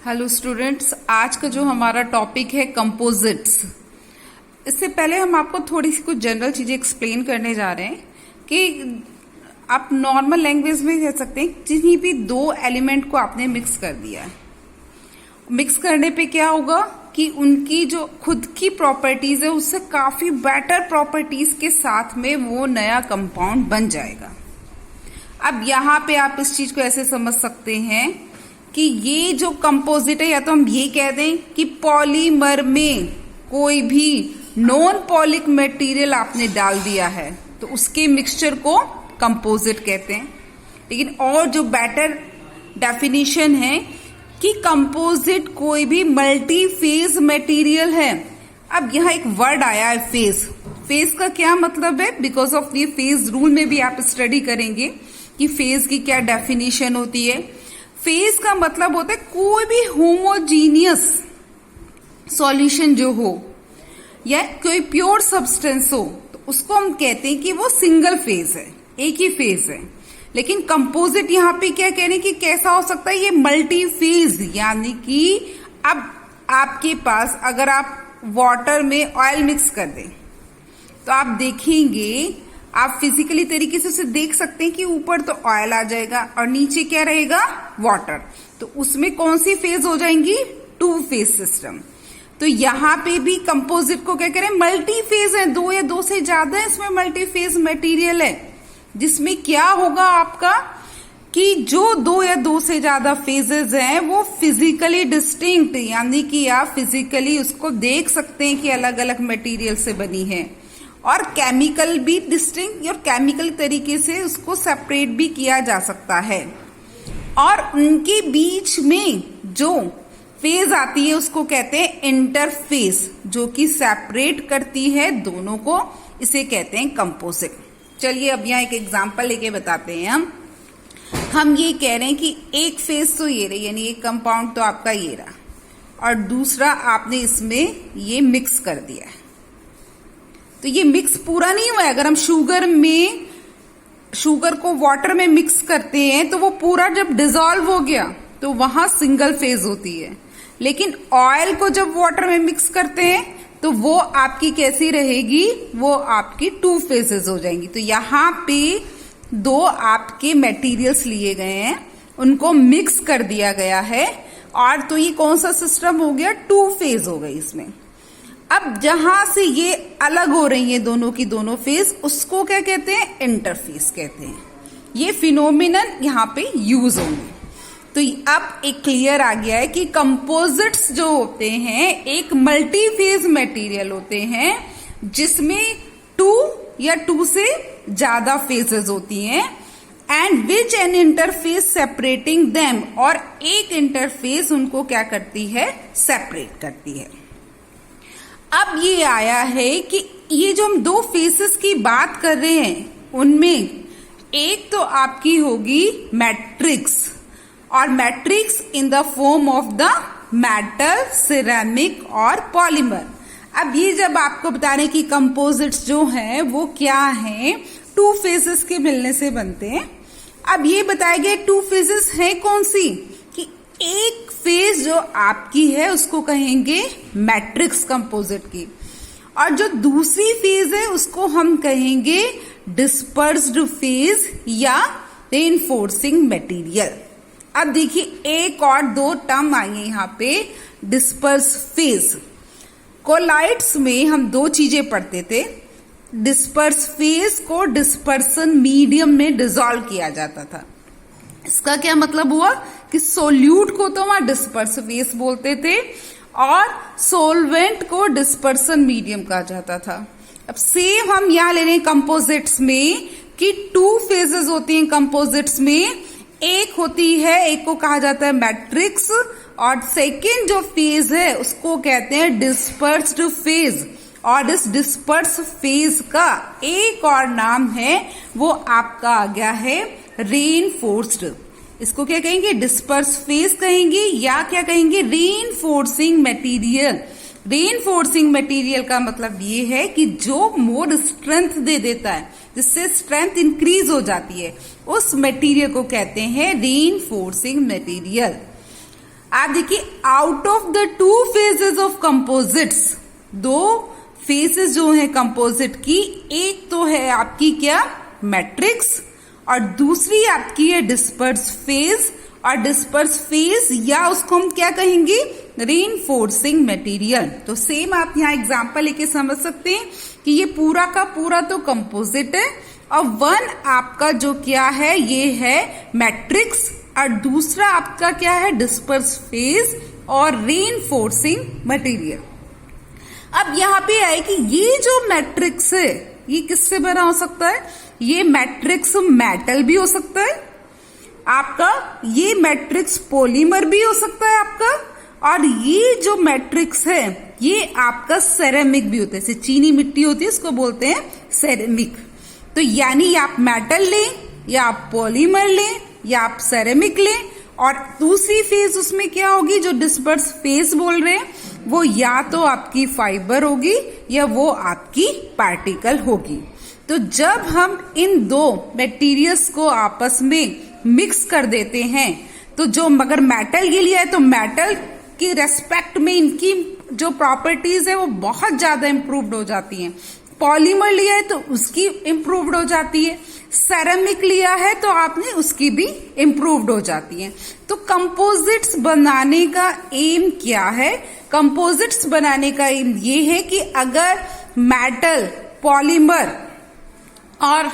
Hello students, आज का जो हमारा टॉपिक है कंपोजिट्स। इससे पहले हम आपको थोड़ी सी कुछ जनरल चीजें एक्सप्लेन करने जा रहे हैं कि आप नॉर्मल लैंग्वेज में कह सकते हैं जिन्हीं भी दो एलिमेंट को आपने मिक्स कर दिया है। मिक्स करने पे क्या होगा कि उनकी जो खुद की प्रॉपर्टीज है उससे काफी बेटर प्रॉपर्टीज के साथ में वो नया कंपाउंड बन जाएगा। अब यहाँ पे आप इस चीज को ऐसे समझ सकते हैं कि ये जो कंपोजिट है, या तो हम ये कह दें कि पॉलीमर में कोई भी नॉन पॉलिक मटेरियल आपने डाल दिया है तो उसके मिक्सचर को कंपोजिट कहते हैं। लेकिन और जो बेटर डेफिनेशन है कि कंपोजिट कोई भी मल्टी फेज मटेरियल है। अब यहाँ एक वर्ड आया है फेज। फेज का क्या मतलब है? बिकॉज ऑफ ये फेज रूल में भी आप स्टडी करेंगे कि फेज की क्या डेफिनेशन होती है। फेज का मतलब होता है कोई भी होमोजीनियस सॉल्यूशन जो हो या कोई प्योर सब्सटेंस हो तो उसको हम कहते हैं कि वो सिंगल फेज है, एक ही फेज है। लेकिन कंपोजिट यहाँ पे क्या कह रहे हैं कि कैसा हो सकता है? ये मल्टी फेज, यानी कि अब आपके पास अगर आप वाटर में ऑयल मिक्स कर दें तो आप देखेंगे, आप फिजिकली तरीके से उसे देख सकते हैं कि ऊपर तो ऑयल आ जाएगा और नीचे क्या रहेगा? वाटर। तो उसमें कौन सी फेज हो जाएंगी? Two phase system. तो यहाँ पे भी कंपोजिट को क्या करें? मल्टी फेज है, दो या दो से ज्यादा है इसमें मल्टी फेज मटेरियल है, जिसमें क्या होगा आपका कि जो दो या दो से ज्यादा फेजेस हैं वो फिजिकली डिस्टिंक्ट, यानी कि आप फिजिकली उसको देख सकते हैं कि अलग अलग मटेरियल से बनी है, और केमिकल भी डिस्टिंक्ट और केमिकल तरीके से उसको सेपरेट भी किया जा सकता है। और उनके बीच में जो फेज आती है उसको कहते हैं इंटरफेस, जो कि सेपरेट करती है दोनों को, इसे कहते हैं कंपोजिट। चलिए अब यहाँ एक एग्जांपल लेके बताते हैं। हम ये कह रहे हैं कि एक फेज तो ये रही, यानी एक कंपाउंड तो आपका ये रहा, और दूसरा आपने इसमें ये मिक्स कर दिया है। तो ये मिक्स पूरा नहीं हुआ है। अगर हम शुगर को वाटर में मिक्स करते हैं तो वो पूरा जब डिसॉल्व हो गया तो वहां सिंगल फेज होती है। लेकिन ऑयल को जब वाटर में मिक्स करते हैं तो वो आपकी कैसी रहेगी? वो आपकी टू फेजेस हो जाएंगी। तो यहाँ पे दो आपके मटेरियल्स लिए गए हैं, उनको मिक्स कर दिया गया है, और तो ये कौन सा सिस्टम हो गया? टू फेज हो गई इसमें। अब जहां से ये अलग हो रही है दोनों की दोनों फेज, उसको क्या कहते हैं? इंटरफेस कहते हैं। ये फिनोमिनन यहाँ पे यूज होंगे। तो अब एक क्लियर आ गया है कि कंपोजिट्स जो होते हैं एक मल्टी फेज मटेरियल होते हैं जिसमें टू या टू से ज्यादा फेजेस होती हैं, and which N interface separating them, और एक इंटरफेस उनको क्या करती है? सेपरेट करती है। अब ये आया है कि ये जो हम दो फेसेस की बात कर रहे हैं उनमें एक तो आपकी होगी मैट्रिक्स, और matrix in the form of the metal, ceramic और पॉलीमर। अब ये जब आपको बता रहे कि कंपोजिट्स जो हैं वो क्या हैं, टू फेसेस के मिलने से बनते हैं। अब ये बताया गया टू फेसेस है कौन सी? कि एक फेज जो आपकी है उसको कहेंगे मैट्रिक्स कंपोजिट की, और जो दूसरी फेज है उसको हम कहेंगे डिस्पर्स्ड फेज या रेनफोर्सिंग मटेरियल। अब देखिए एक और दो टर्म आई है यहाँ पे, डिस्पर्स फेज। कोलाइड्स में हम दो चीजें पढ़ते थे। डिस्पर्स फेज को डिस्पर्सन मीडियम में डिसॉल्व किया जाता था। इसका क्या मतलब हुआ कि सोल्यूट को तो वहां डिस्पर्स फेज बोलते थे और सोलवेंट को डिस्पर्सन मीडियम कहा जाता था। अब सेम हम यहां ले रहे हैं कंपोजिट्स में कि टू फेजेस होती हैं कंपोजिट्स में। एक होती है, एक को कहा जाता है मैट्रिक्स, और सेकेंड जो फेज है उसको कहते हैं डिस्पर्स्ड फेज। और इस डिस्पर्स फेज का एक और नाम है, वो आपका आ गया है रेनफोर्स्ड। इसको क्या कहेंगे? डिस्पर्स फेज कहेंगे, या क्या कहेंगे? Reinforcing material. रेनफोर्सिंग मटेरियल का मतलब ये है कि जो मोर स्ट्रेंथ दे देता है, जिससे स्ट्रेंथ इंक्रीज हो जाती है, उस मटेरियल को कहते हैं रेनफोर्सिंग मटेरियल। आप देखिए, out of the two phases of composites, दो फेजेस जो है कंपोजिट की, एक तो है आपकी क्या, मैट्रिक्स, और दूसरी आपकी है डिस्पर्स फेज। और डिस्पर्स फेज या उसको हम क्या कहेंगे, रीइंफोर्सिंग मटेरियल। तो सेम आप यहाँ एग्जांपल लेके समझ सकते हैं कि ये पूरा का पूरा तो कंपोजिट है, और वन आपका जो क्या है ये है मैट्रिक्स, और दूसरा आपका क्या है, डिस्पर्स फेज और रीइंफोर्सिंग मटेरियल। अब यहाँ पे आए कि ये जो मैट्रिक्स है ये किससे बना हो सकता है, ये मैट्रिक्स मेटल भी हो सकता है आपका, ये मैट्रिक्स पॉलीमर भी हो सकता है आपका, और ये जो मैट्रिक्स है ये आपका सेरेमिक भी होता है, जैसे चीनी मिट्टी होती है इसको बोलते हैं सेरेमिक। तो यानी आप मेटल लें या आप पॉलीमर लें या आप सेरेमिक लें, और दूसरी फेज उसमें क्या होगी, जो डिस्पर्स फेज बोल रहे हैं, वो या तो आपकी फाइबर होगी या वो आपकी पार्टिकल होगी। तो जब हम इन दो मटेरियल्स को आपस में मिक्स कर देते हैं, तो जो अगर मेटल के लिए है तो मेटल की रेस्पेक्ट में इनकी जो प्रॉपर्टीज है वो बहुत ज्यादा इंप्रूव्ड हो जाती हैं। पॉलीमर लिया है तो उसकी इंप्रूव्ड हो जाती है, सेरेमिक लिया है तो आपने उसकी भी इंप्रूव्ड हो जाती है। तो कंपोजिट्स बनाने का एम क्या है, कंपोजिट्स बनाने का एम ये है कि अगर मेटल, पॉलीमर और